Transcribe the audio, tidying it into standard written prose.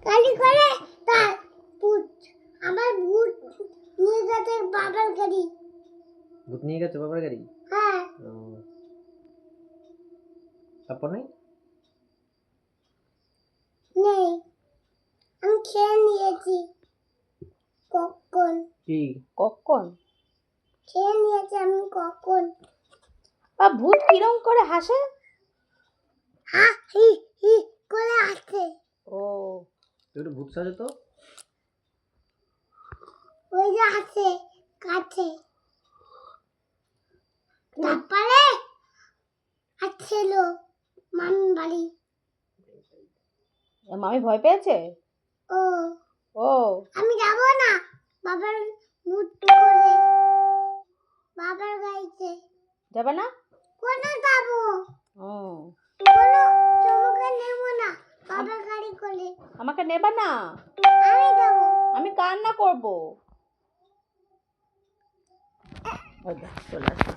গাড়ি করে তার ভূত আমার ভূত নিয়ে গেছে বাবার গাড়ি। ভূত নিয়ে গেছে বাবার গাড়ি? হ্যাঁ। তারপর নেই নেই, আমি খেয়ে নিয়েছি। কখন কি কখন খেয়ে নিয়েছি আমি? কখন? ভূত কিরম করে হাসে? হা হি হি করে আসে। ও একটু ভূত সাজে তো। ওই যে আছে কাছে, তারপরে আসছিল মামি বাড়ি। মামি ভয় পেয়েছে? ও ও আমি যাব না বাবার মুড করে, বাবার গাড়িতে যাবে না? কোনে যাবো? ও কোনো তোমাকে নেব না বাবার গাড়ি করে। আমাকে নেবা না? আমি যাবো। আমি কান্না করবো। ওই দেখ, চলে আসো।